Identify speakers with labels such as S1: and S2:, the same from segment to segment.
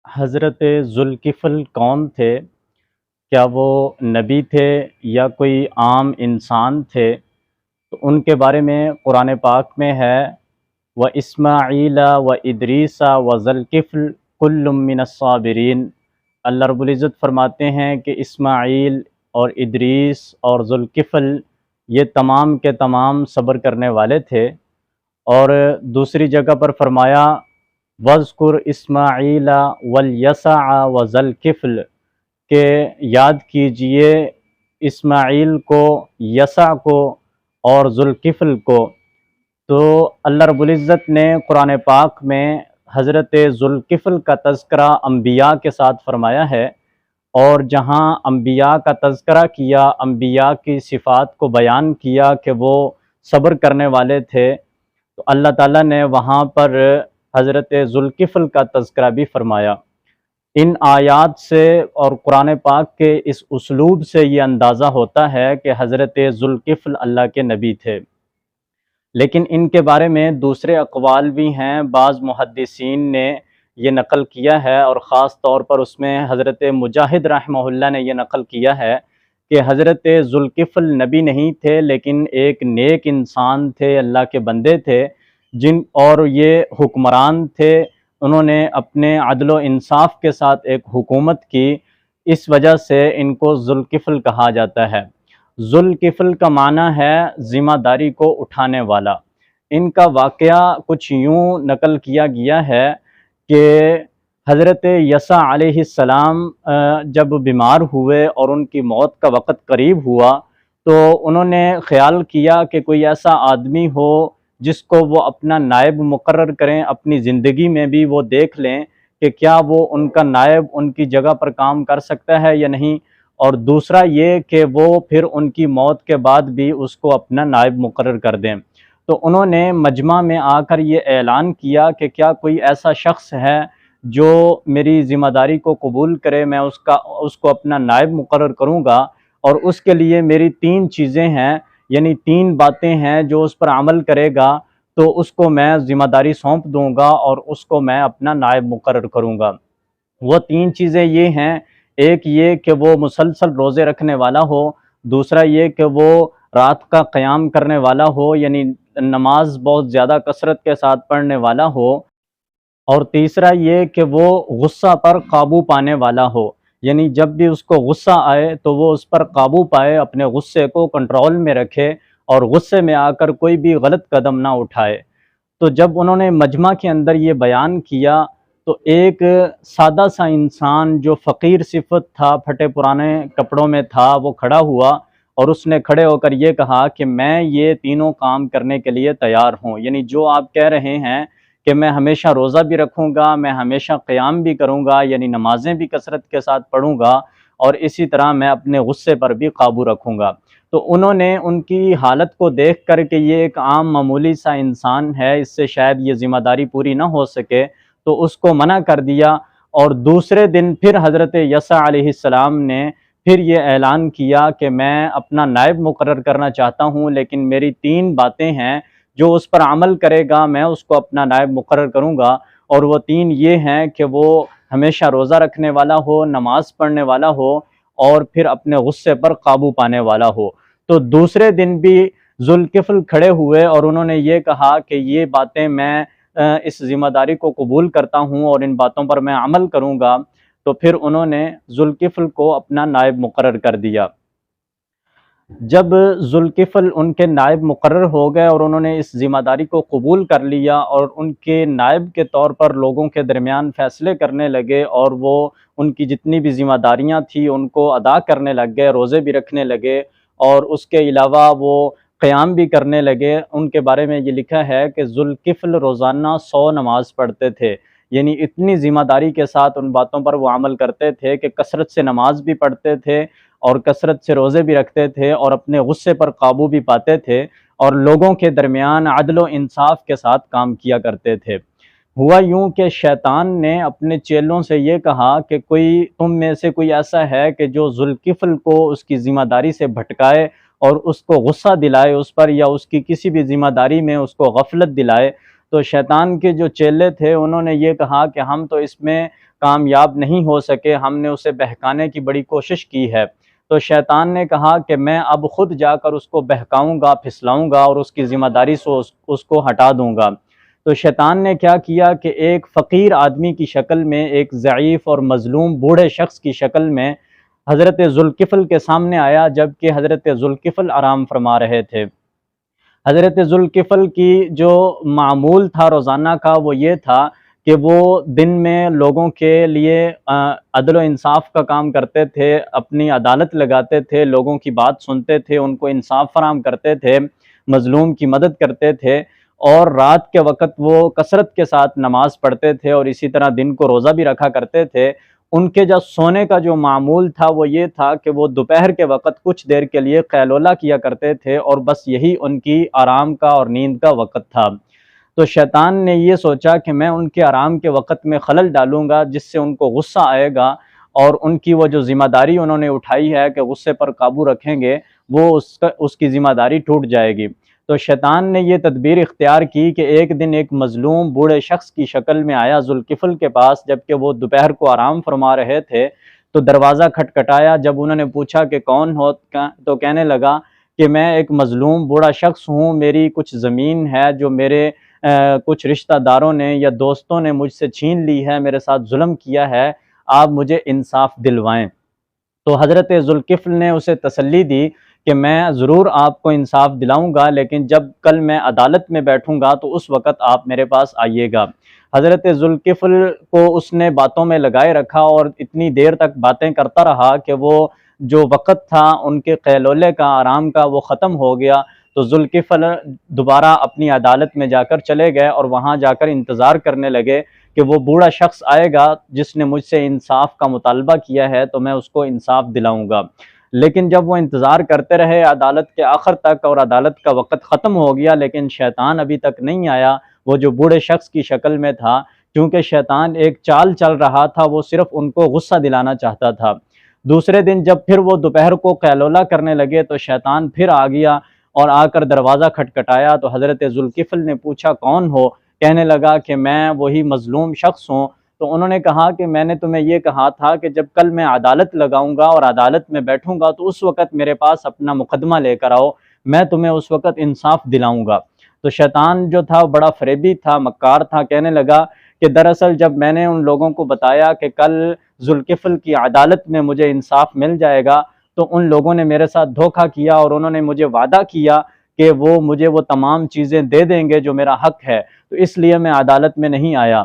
S1: حضرت ذوالکفل کون تھے؟ کیا وہ نبی تھے یا کوئی عام انسان تھے؟ تو ان کے بارے میں قرآن پاک میں ہے وَإِسْمَاعِيلَ وَإِدْرِيسَ وَذَوالکفل کُلٌّ مِّنَ الصَّابِرِينَ۔ اللہ رب العزت فرماتے ہیں کہ اسماعیل اور ادریس اور ذوالکفل یہ تمام کے تمام صبر کرنے والے تھے۔ اور دوسری جگہ پر فرمایا وَاذْكُرْ إِسْمَاعِيلَ وَالْيَسَعَ وَذَوالکفل، کہ یاد کیجئے اسماعیل کو، یسع کو اور ذوالکفل کو۔ تو اللہ رب العزت نے قرآن پاک میں حضرت ذوالکفل کا تذکرہ انبیاء کے ساتھ فرمایا ہے، اور جہاں انبیاء کا تذکرہ کیا، انبیاء کی صفات کو بیان کیا کہ وہ صبر کرنے والے تھے، تو اللہ تعالیٰ نے وہاں پر حضرت ذوالکفل کا تذکرہ بھی فرمایا۔ ان آیات سے اور قرآن پاک کے اس اسلوب سے یہ اندازہ ہوتا ہے کہ حضرت ذوالکفل اللہ کے نبی تھے، لیکن ان کے بارے میں دوسرے اقوال بھی ہیں۔ بعض محدثین نے یہ نقل کیا ہے، اور خاص طور پر اس میں حضرت مجاہد رحمہ اللہ نے یہ نقل کیا ہے کہ حضرت ذوالکفل نبی نہیں تھے، لیکن ایک نیک انسان تھے، اللہ کے بندے تھے، اور یہ حکمران تھے۔ انہوں نے اپنے عدل و انصاف کے ساتھ ایک حکومت کی، اس وجہ سے ان کو ذوالکفل کہا جاتا ہے۔ ذوالکفل کا معنی ہے ذمہ داری کو اٹھانے والا۔ ان کا واقعہ کچھ یوں نقل کیا گیا ہے کہ حضرت یسع علیہ السلام جب بیمار ہوئے اور ان کی موت کا وقت قریب ہوا، تو انہوں نے خیال کیا کہ کوئی ایسا آدمی ہو جس کو وہ اپنا نائب مقرر کریں، اپنی زندگی میں بھی وہ دیکھ لیں کہ کیا وہ ان کا نائب ان کی جگہ پر کام کر سکتا ہے یا نہیں، اور دوسرا یہ کہ وہ پھر ان کی موت کے بعد بھی اس کو اپنا نائب مقرر کر دیں۔ تو انہوں نے مجمع میں آ کر یہ اعلان کیا کہ کیا کوئی ایسا شخص ہے جو میری ذمہ داری کو قبول کرے، میں اس کو اپنا نائب مقرر کروں گا، اور اس کے لیے میری 3 چیزیں ہیں، یعنی 3 باتیں ہیں، جو اس پر عمل کرے گا تو اس کو میں ذمہ داری سونپ دوں گا اور اس کو میں اپنا نائب مقرر کروں گا۔ وہ 3 چیزیں یہ ہیں، ایک یہ کہ وہ مسلسل روزے رکھنے والا ہو، دوسرا یہ کہ وہ رات کا قیام کرنے والا ہو، یعنی نماز بہت زیادہ کثرت کے ساتھ پڑھنے والا ہو، اور تیسرا یہ کہ وہ غصہ پر قابو پانے والا ہو، یعنی جب بھی اس کو غصہ آئے تو وہ اس پر قابو پائے، اپنے غصے کو کنٹرول میں رکھے اور غصے میں آ کر کوئی بھی غلط قدم نہ اٹھائے۔ تو جب انہوں نے مجمع کے اندر یہ بیان کیا تو ایک سادہ سا انسان جو فقیر صفت تھا، پھٹے پرانے کپڑوں میں تھا، وہ کھڑا ہوا اور اس نے کھڑے ہو کر یہ کہا کہ میں یہ تینوں کام کرنے کے لیے تیار ہوں، یعنی جو آپ کہہ رہے ہیں کہ میں ہمیشہ روزہ بھی رکھوں گا، میں ہمیشہ قیام بھی کروں گا، یعنی نمازیں بھی کثرت کے ساتھ پڑھوں گا، اور اسی طرح میں اپنے غصے پر بھی قابو رکھوں گا۔ تو انہوں نے ان کی حالت کو دیکھ کر کہ یہ ایک عام معمولی سا انسان ہے، اس سے شاید یہ ذمہ داری پوری نہ ہو سکے، تو اس کو منع کر دیا، اور دوسرے دن پھر حضرت یسع علیہ السلام نے پھر یہ اعلان کیا کہ میں اپنا نائب مقرر کرنا چاہتا ہوں، لیکن میری 3 باتیں ہیں، جو اس پر عمل کرے گا میں اس کو اپنا نائب مقرر کروں گا، اور وہ 3 یہ ہیں کہ وہ ہمیشہ روزہ رکھنے والا ہو، نماز پڑھنے والا ہو، اور پھر اپنے غصے پر قابو پانے والا ہو۔ تو دوسرے دن بھی ذوالکفل کھڑے ہوئے اور انہوں نے یہ کہا کہ یہ باتیں میں اس ذمہ داری کو قبول کرتا ہوں اور ان باتوں پر میں عمل کروں گا، تو پھر انہوں نے ذوالکفل کو اپنا نائب مقرر کر دیا۔ جب ذوالکفل ان کے نائب مقرر ہو گئے اور انہوں نے اس ذمہ داری کو قبول کر لیا، اور ان کے نائب کے طور پر لوگوں کے درمیان فیصلے کرنے لگے، اور وہ ان کی جتنی بھی ذمہ داریاں تھیں ان کو ادا کرنے لگ گئے، روزے بھی رکھنے لگے، اور اس کے علاوہ وہ قیام بھی کرنے لگے۔ ان کے بارے میں یہ لکھا ہے کہ ذوالکفل روزانہ 100 نماز پڑھتے تھے، یعنی اتنی ذمہ داری کے ساتھ ان باتوں پر وہ عمل کرتے تھے کہ کثرت سے نماز بھی پڑھتے تھے اور کثرت سے روزے بھی رکھتے تھے، اور اپنے غصے پر قابو بھی پاتے تھے، اور لوگوں کے درمیان عدل و انصاف کے ساتھ کام کیا کرتے تھے۔ ہوا یوں کہ شیطان نے اپنے چیلوں سے یہ کہا کہ کوئی تم میں سے کوئی ایسا ہے کہ جو ذوالکفل کو اس کی ذمہ داری سے بھٹکائے اور اس کو غصہ دلائے اس پر، یا اس کی کسی بھی ذمہ داری میں اس کو غفلت دلائے۔ تو شیطان کے جو چیلے تھے انہوں نے یہ کہا کہ ہم تو اس میں کامیاب نہیں ہو سکے، ہم نے اسے بہکانے کی بڑی کوشش کی ہے۔ تو شیطان نے کہا کہ میں اب خود جا کر اس کو بہکاؤں گا، پھسلاؤں گا اور اس کی ذمہ داری سے اس کو ہٹا دوں گا۔ تو شیطان نے کیا کیا کہ ایک فقیر آدمی کی شکل میں، ایک ضعیف اور مظلوم بوڑھے شخص کی شکل میں حضرت ذوالکفل کے سامنے آیا، جبکہ حضرت ذوالکفل آرام فرما رہے تھے۔ حضرت ذوالکفل کی جو معمول تھا روزانہ کا وہ یہ تھا کہ وہ دن میں لوگوں کے لیے عدل و انصاف کا کام کرتے تھے، اپنی عدالت لگاتے تھے، لوگوں کی بات سنتے تھے، ان کو انصاف فراہم کرتے تھے، مظلوم کی مدد کرتے تھے، اور رات کے وقت وہ کثرت کے ساتھ نماز پڑھتے تھے اور اسی طرح دن کو روزہ بھی رکھا کرتے تھے۔ ان کے جو سونے کا جو معمول تھا وہ یہ تھا کہ وہ دوپہر کے وقت کچھ دیر کے لیے قیلولہ کیا کرتے تھے، اور بس یہی ان کی آرام کا اور نیند کا وقت تھا۔ تو شیطان نے یہ سوچا کہ میں ان کے آرام کے وقت میں خلل ڈالوں گا، جس سے ان کو غصہ آئے گا، اور ان کی وہ جو ذمہ داری انہوں نے اٹھائی ہے کہ غصے پر قابو رکھیں گے، وہ اس کی ذمہ داری ٹوٹ جائے گی۔ تو شیطان نے یہ تدبیر اختیار کی کہ ایک دن ایک مظلوم بوڑھے شخص کی شکل میں آیا ذوالکفل کے پاس، جبکہ وہ دوپہر کو آرام فرما رہے تھے۔ تو دروازہ کھٹکھٹایا، جب انہوں نے پوچھا کہ کون ہو، تو کہنے لگا کہ میں ایک مظلوم بوڑھا شخص ہوں، میری کچھ زمین ہے جو میرے کچھ رشتہ داروں نے یا دوستوں نے مجھ سے چھین لی ہے، میرے ساتھ ظلم کیا ہے، آپ مجھے انصاف دلوائیں۔ تو حضرت ذوالکفل نے اسے تسلی دی کہ میں ضرور آپ کو انصاف دلاؤں گا، لیکن جب کل میں عدالت میں بیٹھوں گا تو اس وقت آپ میرے پاس آئیے گا۔ حضرت ذوالکفل کو اس نے باتوں میں لگائے رکھا اور اتنی دیر تک باتیں کرتا رہا کہ وہ جو وقت تھا ان کے قیلولے کا، آرام کا، وہ ختم ہو گیا۔ تو ذوالکفل دوبارہ اپنی عدالت میں جا کر چلے گئے اور وہاں جا کر انتظار کرنے لگے کہ وہ بوڑھا شخص آئے گا جس نے مجھ سے انصاف کا مطالبہ کیا ہے، تو میں اس کو انصاف دلاؤں گا۔ لیکن جب وہ انتظار کرتے رہے عدالت کے آخر تک، اور عدالت کا وقت ختم ہو گیا، لیکن شیطان ابھی تک نہیں آیا، وہ جو بوڑھے شخص کی شکل میں تھا۔ کیونکہ شیطان ایک چال چل رہا تھا، وہ صرف ان کو غصہ دلانا چاہتا تھا۔ دوسرے دن جب پھر وہ دوپہر کو قیلولہ کرنے لگے تو شیطان پھر آ گیا اور آ کر دروازہ کھٹکھٹایا۔ تو حضرت ذوالکفل نے پوچھا کون ہو؟ کہنے لگا کہ میں وہی مظلوم شخص ہوں۔ تو انہوں نے کہا کہ میں نے تمہیں یہ کہا تھا کہ جب کل میں عدالت لگاؤں گا اور عدالت میں بیٹھوں گا تو اس وقت میرے پاس اپنا مقدمہ لے کر آؤ، میں تمہیں اس وقت انصاف دلاؤں گا۔ تو شیطان جو تھا بڑا فریبی تھا، مکار تھا، کہنے لگا کہ دراصل جب میں نے ان لوگوں کو بتایا کہ کل ذوالکفل کی عدالت میں مجھے انصاف مل جائے گا، تو ان لوگوں نے میرے ساتھ دھوکہ کیا اور انہوں نے مجھے وعدہ کیا کہ وہ مجھے وہ تمام چیزیں دے دیں گے جو میرا حق ہے، تو اس لیے میں عدالت میں نہیں آیا۔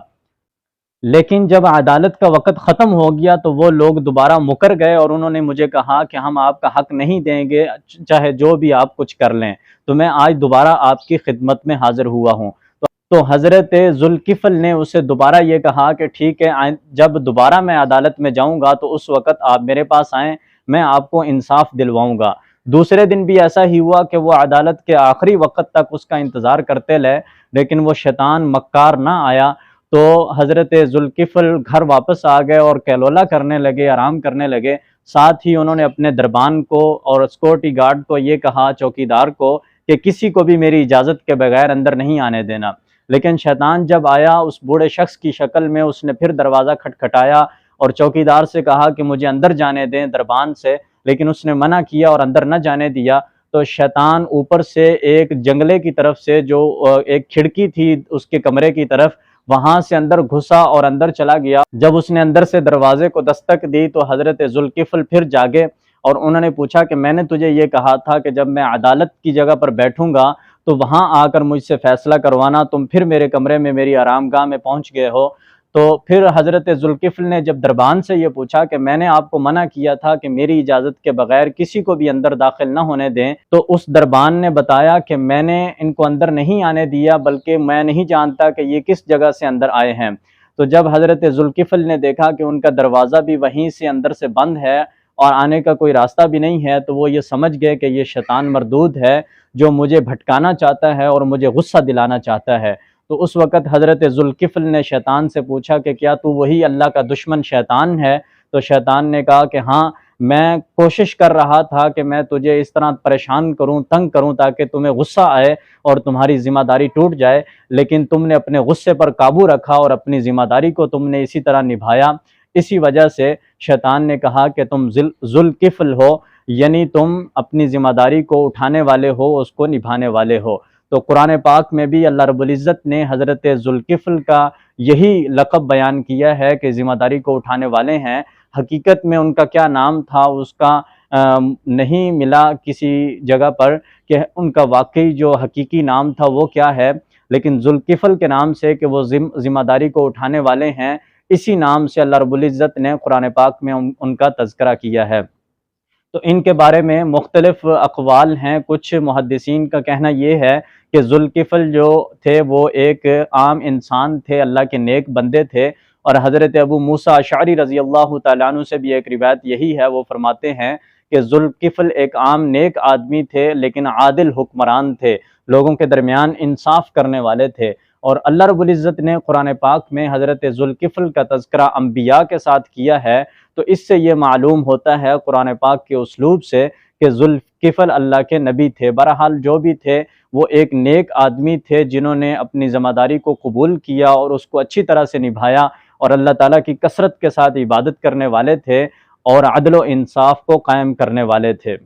S1: لیکن جب عدالت کا وقت ختم ہو گیا تو وہ لوگ دوبارہ مکر گئے اور انہوں نے مجھے کہا کہ ہم آپ کا حق نہیں دیں گے، چاہے جو بھی آپ کچھ کر لیں۔ تو میں آج دوبارہ آپ کی خدمت میں حاضر ہوا ہوں۔ تو حضرت ذوالکفل نے اسے دوبارہ یہ کہا کہ ٹھیک ہے، جب دوبارہ میں عدالت میں جاؤں گا تو اس وقت آپ میرے پاس آئیں، میں آپ کو انصاف دلواؤں گا۔ دوسرے دن بھی ایسا ہی ہوا کہ وہ عدالت کے آخری وقت تک اس کا انتظار کرتے رہے، لیکن وہ شیطان مکار نہ آیا۔ تو حضرت ذوالکفل گھر واپس آ گئے اور قیلولہ کرنے لگے، آرام کرنے لگے۔ ساتھ ہی انہوں نے اپنے دربان کو اور سیکورٹی گارڈ کو یہ کہا، چوکیدار کو، کہ کسی کو بھی میری اجازت کے بغیر اندر نہیں آنے دینا۔ لیکن شیطان جب آیا اس بوڑھے شخص کی شکل میں، اس نے پھر دروازہ کھٹکھٹایا اور چوکیدار سے کہا کہ مجھے اندر جانے دیں دربان سے، لیکن اس نے منع کیا اور اندر نہ جانے دیا۔ تو شیطان اوپر سے ایک جنگلے کی طرف سے، جو ایک کھڑکی تھی اس کے کمرے کی طرف، وہاں سے اندر گھسا اور اندر چلا گیا۔ جب اس نے اندر سے دروازے کو دستک دی تو حضرت ذوالکفل پھر جاگے اور انہوں نے پوچھا کہ میں نے تجھے یہ کہا تھا کہ جب میں عدالت کی جگہ پر بیٹھوں گا تو وہاں آ کر مجھ سے فیصلہ کروانا، تم پھر میرے کمرے میں میری آرام گاہ میں پہنچ گئے ہو۔ تو پھر حضرت ذوالکفل نے جب دربان سے یہ پوچھا کہ میں نے آپ کو منع کیا تھا کہ میری اجازت کے بغیر کسی کو بھی اندر داخل نہ ہونے دیں، تو اس دربان نے بتایا کہ میں نے ان کو اندر نہیں آنے دیا، بلکہ میں نہیں جانتا کہ یہ کس جگہ سے اندر آئے ہیں۔ تو جب حضرت ذوالکفل نے دیکھا کہ ان کا دروازہ بھی وہیں سے اندر سے بند ہے اور آنے کا کوئی راستہ بھی نہیں ہے، تو وہ یہ سمجھ گئے کہ یہ شیطان مردود ہے جو مجھے بھٹکانا چاہتا ہے اور مجھے غصہ دلانا چاہتا ہے۔ تو اس وقت حضرت ذوالکفل نے شیطان سے پوچھا کہ کیا تو وہی اللہ کا دشمن شیطان ہے؟ تو شیطان نے کہا کہ ہاں، میں کوشش کر رہا تھا کہ میں تجھے اس طرح پریشان کروں، تنگ کروں تاکہ تمہیں غصہ آئے اور تمہاری ذمہ داری ٹوٹ جائے، لیکن تم نے اپنے غصے پر قابو رکھا اور اپنی ذمہ داری کو تم نے اسی طرح نبھایا۔ اسی وجہ سے شیطان نے کہا کہ تم ذوالکفل ہو، یعنی تم اپنی ذمہ داری کو اٹھانے والے ہو، اس کو نبھانے والے ہو۔ تو قرآن پاک میں بھی اللہ رب العزت نے حضرت ذوالکفل کا یہی لقب بیان کیا ہے کہ ذمہ داری کو اٹھانے والے ہیں۔ حقیقت میں ان کا کیا نام تھا اس کا نہیں ملا کسی جگہ پر کہ ان کا واقعی جو حقیقی نام تھا وہ کیا ہے، لیکن ذوالکفل کے نام سے کہ وہ ذمہ داری کو اٹھانے والے ہیں، اسی نام سے اللہ رب العزت نے قرآن پاک میں ان کا تذکرہ کیا ہے۔ تو ان کے بارے میں مختلف اقوال ہیں۔ کچھ محدثین کا کہنا یہ ہے کہ ذوالکفل جو تھے وہ ایک عام انسان تھے، اللہ کے نیک بندے تھے، اور حضرت ابو موسیٰ اشعری رضی اللہ تعالیٰ عنہ سے بھی ایک روایت یہی ہے، وہ فرماتے ہیں کہ ذوالکفل ایک عام نیک آدمی تھے لیکن عادل حکمران تھے، لوگوں کے درمیان انصاف کرنے والے تھے۔ اور اللہ رب العزت نے قرآن پاک میں حضرت ذوالکفل کا تذکرہ انبیاء کے ساتھ کیا ہے، تو اس سے یہ معلوم ہوتا ہے قرآن پاک کے اسلوب سے کہ ذوالکفل اللہ کے نبی تھے۔ بہرحال جو بھی تھے وہ ایک نیک آدمی تھے جنہوں نے اپنی ذمہ داری کو قبول کیا اور اس کو اچھی طرح سے نبھایا، اور اللہ تعالیٰ کی کثرت کے ساتھ عبادت کرنے والے تھے اور عدل و انصاف کو قائم کرنے والے تھے۔